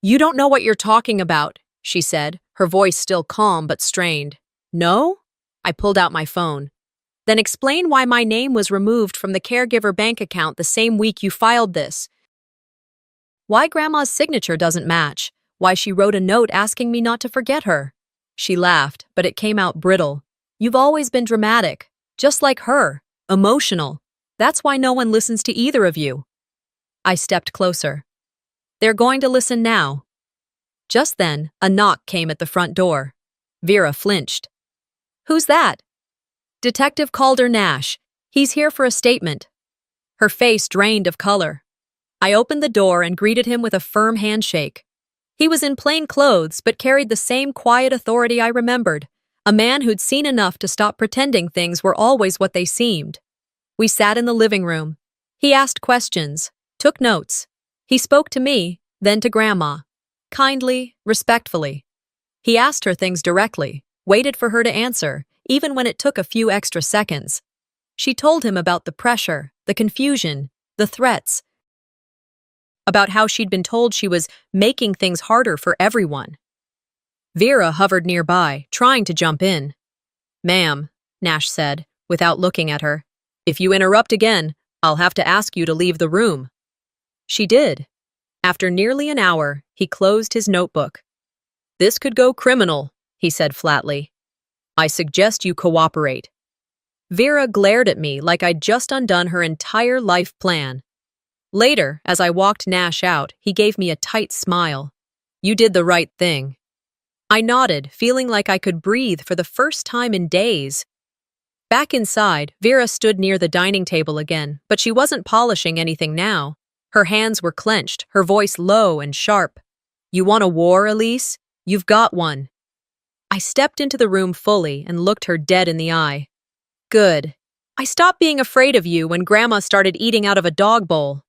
"You don't know what you're talking about," she said, her voice still calm but strained. "No?" I pulled out my phone. "Then explain why my name was removed from the caregiver bank account the same week you filed this. Why Grandma's signature doesn't match. Why she wrote a note asking me not to forget her." She laughed, but it came out brittle. "You've always been dramatic, just like her, emotional. That's why no one listens to either of you." I stepped closer. "They're going to listen now." Just then, a knock came at the front door. Vera flinched. "Who's that?" "Detective Calder Nash. He's here for a statement." Her face drained of color. I opened the door and greeted him with a firm handshake. He was in plain clothes but carried the same quiet authority I remembered, a man who'd seen enough to stop pretending things were always what they seemed. We sat in the living room. He asked questions, took notes. He spoke to me, then to Grandma. Kindly, respectfully. He asked her things directly, waited for her to answer, even when it took a few extra seconds. She told him about the pressure, the confusion, the threats, about how she'd been told she was making things harder for everyone. Vera hovered nearby, trying to jump in. "Ma'am," Nash said, without looking at her, "if you interrupt again, I'll have to ask you to leave the room." She did. After nearly an hour, he closed his notebook. "This could go criminal," he said flatly. "I suggest you cooperate." Vera glared at me like I'd just undone her entire life plan. Later, as I walked Nash out, he gave me a tight smile. "You did the right thing." I nodded, feeling like I could breathe for the first time in days. Back inside, Vera stood near the dining table again, but she wasn't polishing anything now. Her hands were clenched, her voice low and sharp. "You want a war, Elise? You've got one." I stepped into the room fully and looked her dead in the eye. "Good. I stopped being afraid of you when Grandma started eating out of a dog bowl."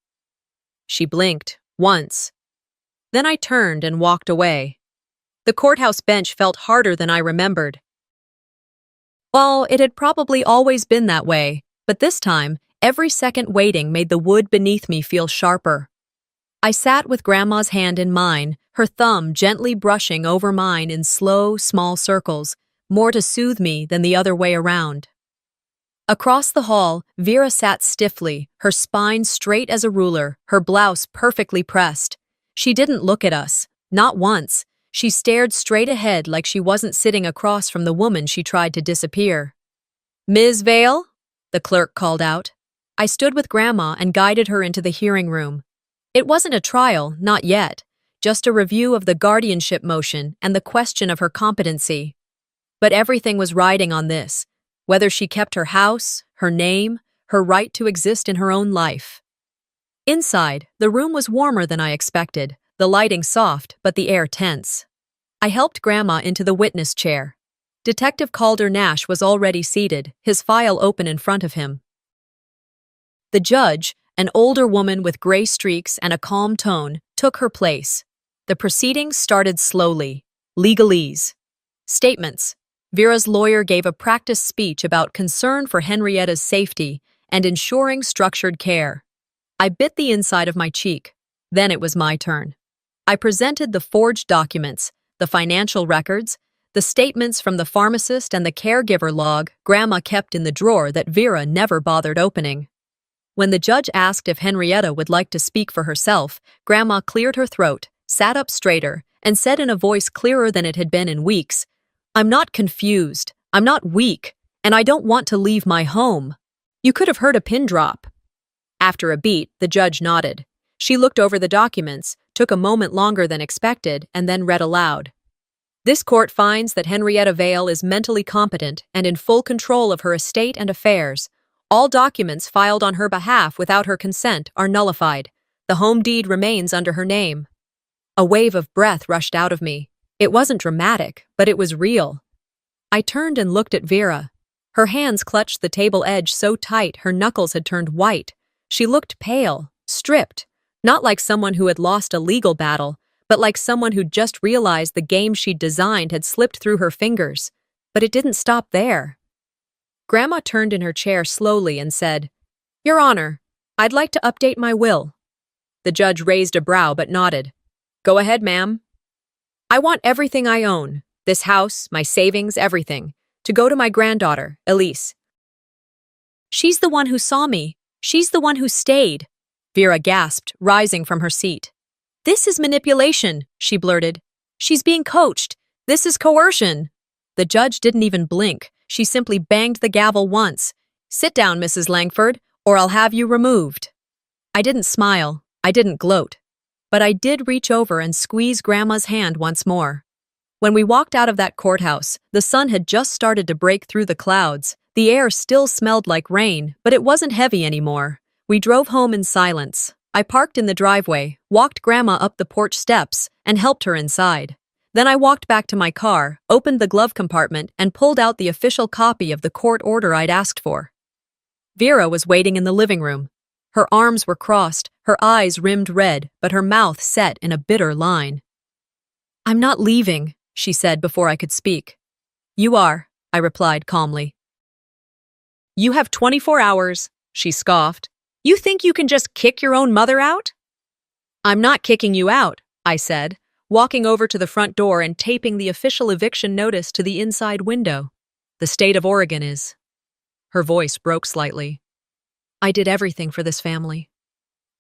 She blinked, once. Then I turned and walked away. The courthouse bench felt harder than I remembered. Well, it had probably always been that way, but this time, every second waiting made the wood beneath me feel sharper. I sat with Grandma's hand in mine, her thumb gently brushing over mine in slow, small circles, more to soothe me than the other way around. Across the hall, Vera sat stiffly, her spine straight as a ruler, her blouse perfectly pressed. She didn't look at us, not once. She stared straight ahead like she wasn't sitting across from the woman she tried to disappear. "Ms. Vale?" the clerk called out. I stood with Grandma and guided her into the hearing room. It wasn't a trial, not yet, just a review of the guardianship motion and the question of her competency. But everything was riding on this, whether she kept her house, her name, her right to exist in her own life. Inside, the room was warmer than I expected, the lighting soft but the air tense. I helped Grandma into the witness chair. Detective Calder Nash was already seated, his file open in front of him. The judge, an older woman with gray streaks and a calm tone, took her place. The proceedings started slowly. Legalese. Statements. Vera's lawyer gave a practice speech about concern for Henrietta's safety and ensuring structured care. I bit the inside of my cheek. Then it was my turn. I presented the forged documents, the financial records, the statements from the pharmacist and the caregiver log Grandma kept in the drawer that Vera never bothered opening. When the judge asked if Henrietta would like to speak for herself, Grandma cleared her throat, sat up straighter, and said in a voice clearer than it had been in weeks, "I'm not confused, I'm not weak, and I don't want to leave my home." You could have heard a pin drop. After a beat, the judge nodded. She looked over the documents, took a moment longer than expected, and then read aloud. "This court finds that Henrietta Vale is mentally competent and in full control of her estate and affairs. All documents filed on her behalf without her consent are nullified. The home deed remains under her name." A wave of breath rushed out of me. It wasn't dramatic, but it was real. I turned and looked at Vera. Her hands clutched the table edge so tight her knuckles had turned white. She looked pale, stripped, not like someone who had lost a legal battle, but like someone who'd just realized the game she'd designed had slipped through her fingers. But it didn't stop there. Grandma turned in her chair slowly and said, "Your Honor, I'd like to update my will." The judge raised a brow but nodded. "Go ahead, ma'am." "I want everything I own, this house, my savings, everything, to go to my granddaughter, Elise." "She's the one who saw me. She's the one who stayed," Vera gasped, rising from her seat. "This is manipulation," she blurted. "She's being coached. This is coercion." The judge didn't even blink. She simply banged the gavel once. "Sit down, Mrs. Langford, or I'll have you removed." I didn't smile. I didn't gloat. But I did reach over and squeeze Grandma's hand once more. When we walked out of that courthouse, the sun had just started to break through the clouds. The air still smelled like rain, but it wasn't heavy anymore. We drove home in silence. I parked in the driveway, walked Grandma up the porch steps, and helped her inside. Then I walked back to my car, opened the glove compartment, and pulled out the official copy of the court order I'd asked for. Vera was waiting in the living room. Her arms were crossed, her eyes rimmed red, but her mouth set in a bitter line. "I'm not leaving," she said before I could speak. "You are," I replied calmly. "You have 24 hours, she scoffed. "You think you can just kick your own mother out?" "I'm not kicking you out," I said. walking over to the front door and taping the official eviction notice to the inside window. The state of Oregon is. Her voice broke slightly. I did everything for this family.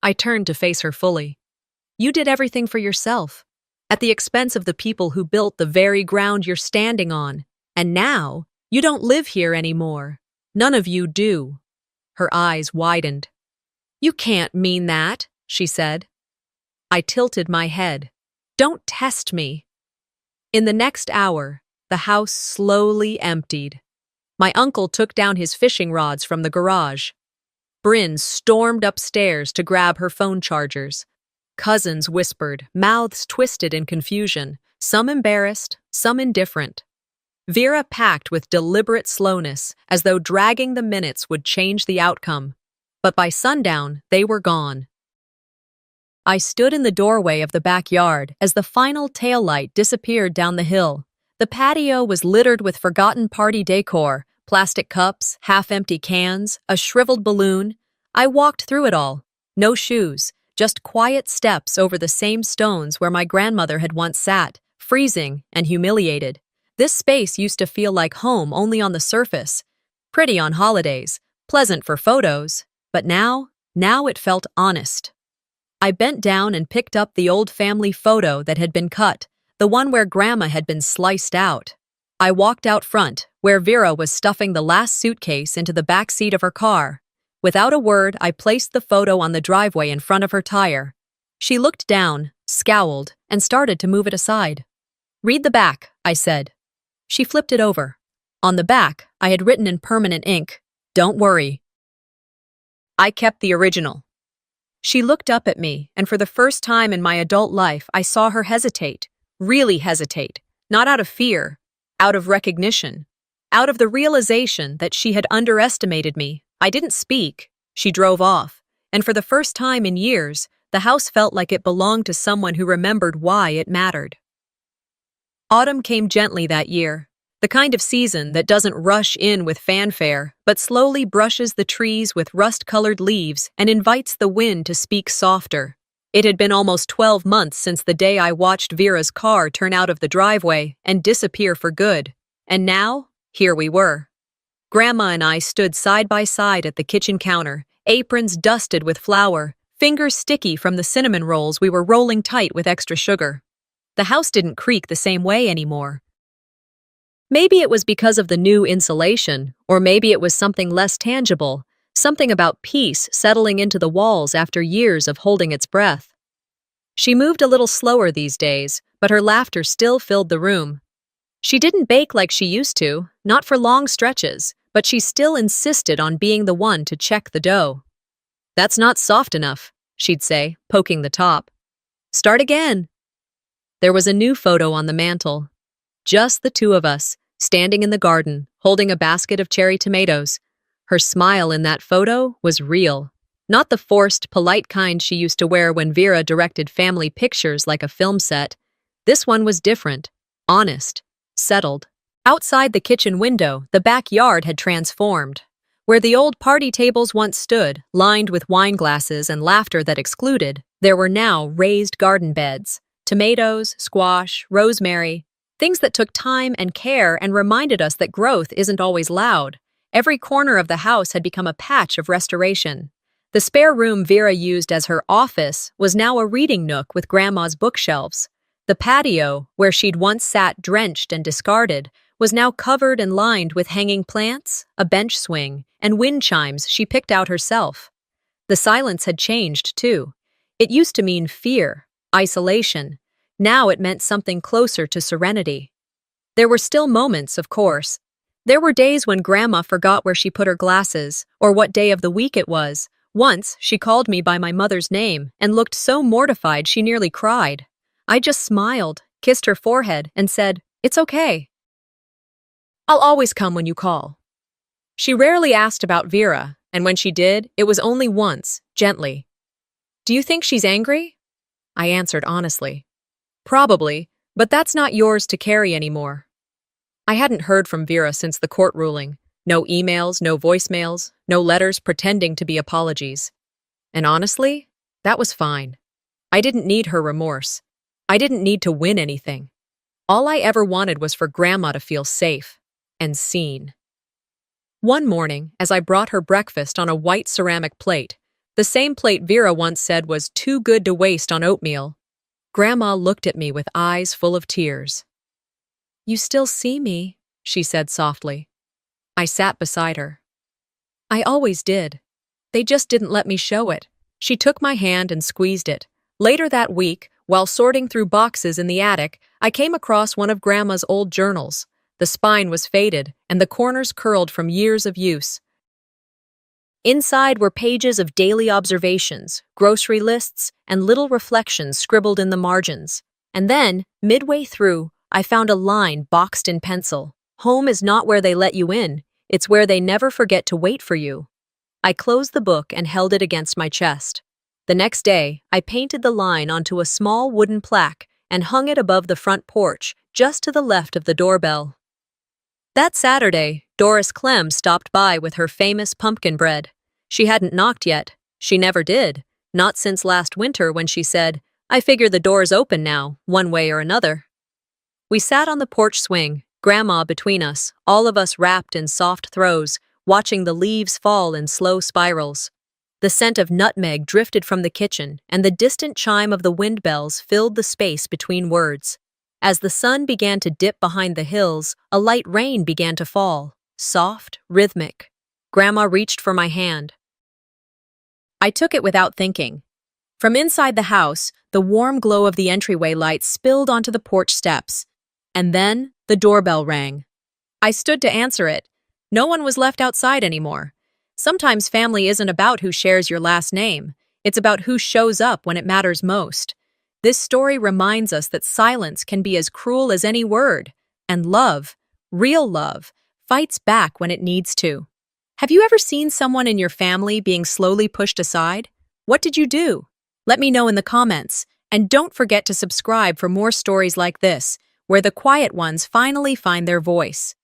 I turned to face her fully. You did everything for yourself, at the expense of the people who built the very ground you're standing on. And now, you don't live here anymore. None of you do. Her eyes widened. You can't mean that, she said. I tilted my head. Don't test me. In the next hour, the house slowly emptied. My uncle took down his fishing rods from the garage. Bryn stormed upstairs to grab her phone chargers. Cousins whispered, mouths twisted in confusion, some embarrassed, some indifferent. Vera packed with deliberate slowness, as though dragging the minutes would change the outcome. But by sundown, they were gone. I stood in the doorway of the backyard as the final taillight disappeared down the hill. The patio was littered with forgotten party decor, plastic cups, half-empty cans, a shriveled balloon. I walked through it all. No shoes, just quiet steps over the same stones where my grandmother had once sat, freezing and humiliated. This space used to feel like home only on the surface. Pretty on holidays, pleasant for photos, but now it felt honest. I bent down and picked up the old family photo that had been cut, the one where Grandma had been sliced out. I walked out front, where Vera was stuffing the last suitcase into the back seat of her car. Without a word, I placed the photo on the driveway in front of her tire. She looked down, scowled, and started to move it aside. Read the back, I said. She flipped it over. On the back, I had written in permanent ink, "Don't worry." I kept the original. She looked up at me, and for the first time in my adult life, I saw her hesitate, really hesitate, not out of fear, out of recognition, out of the realization that she had underestimated me. I didn't speak. She drove off, and for the first time in years, the house felt like it belonged to someone who remembered why it mattered. Autumn came gently that year, the kind of season that doesn't rush in with fanfare, but slowly brushes the trees with rust-colored leaves and invites the wind to speak softer. It had been almost 12 months since the day I watched Vera's car turn out of the driveway and disappear for good. And now, here we were. Grandma and I stood side by side at the kitchen counter, aprons dusted with flour, fingers sticky from the cinnamon rolls we were rolling tight with extra sugar. The house didn't creak the same way anymore. Maybe it was because of the new insulation, or maybe it was something less tangible, something about peace settling into the walls after years of holding its breath. She moved a little slower these days, but her laughter still filled the room. She didn't bake like she used to, not for long stretches, but she still insisted on being the one to check the dough. "That's not soft enough," she'd say, poking the top. "Start again." There was a new photo on the mantel. Just the two of us, standing in the garden, holding a basket of cherry tomatoes. Her smile in that photo was real. Not the forced, polite kind she used to wear when Vera directed family pictures like a film set. This one was different, honest, settled. Outside the kitchen window, the backyard had transformed. Where the old party tables once stood, lined with wine glasses and laughter that excluded, there were now raised garden beds. Tomatoes, squash, rosemary, things that took time and care and reminded us that growth isn't always loud. Every corner of the house had become a patch of restoration. The spare room Vera used as her office was now a reading nook with Grandma's bookshelves. The patio, where she'd once sat drenched and discarded, was now covered and lined with hanging plants, a bench swing, and wind chimes she picked out herself. The silence had changed, too. It used to mean fear, isolation. Now it meant something closer to serenity. There were still moments, of course. There were days when Grandma forgot where she put her glasses, or what day of the week it was. Once, she called me by my mother's name and looked so mortified she nearly cried. I just smiled, kissed her forehead, and said, "It's okay. I'll always come when you call." She rarely asked about Vera, and when she did, it was only once, gently. "Do you think she's angry?" I answered honestly. "Probably, but that's not yours to carry anymore." I hadn't heard from Vera since the court ruling. No emails, no voicemails, no letters pretending to be apologies. And honestly, that was fine. I didn't need her remorse. I didn't need to win anything. All I ever wanted was for Grandma to feel safe and seen. One morning, as I brought her breakfast on a white ceramic plate, the same plate Vera once said was too good to waste on oatmeal, Grandma looked at me with eyes full of tears. "You still see me," she said softly. I sat beside her. "I always did. They just didn't let me show it." She took my hand and squeezed it. Later that week, while sorting through boxes in the attic, I came across one of Grandma's old journals. The spine was faded, and the corners curled from years of use. Inside were pages of daily observations, grocery lists, and little reflections scribbled in the margins. And then, midway through, I found a line boxed in pencil. "Home is not where they let you in, it's where they never forget to wait for you." I closed the book and held it against my chest. The next day, I painted the line onto a small wooden plaque and hung it above the front porch, just to the left of the doorbell. That Saturday, Doris Clem stopped by with her famous pumpkin bread. She hadn't knocked yet. She never did. Not since last winter when she said, "I figure the door's open now, one way or another." We sat on the porch swing, Grandma between us, all of us wrapped in soft throws, watching the leaves fall in slow spirals. The scent of nutmeg drifted from the kitchen, and the distant chime of the wind bells filled the space between words. As the sun began to dip behind the hills, a light rain began to fall, soft, rhythmic. Grandma reached for my hand. I took it without thinking. From inside the house, the warm glow of the entryway lights spilled onto the porch steps. And then, the doorbell rang. I stood to answer it. No one was left outside anymore. Sometimes family isn't about who shares your last name. It's about who shows up when it matters most. This story reminds us that silence can be as cruel as any word, and love, real love, fights back when it needs to. Have you ever seen someone in your family being slowly pushed aside? What did you do? Let me know in the comments, and don't forget to subscribe for more stories like this, where the quiet ones finally find their voice.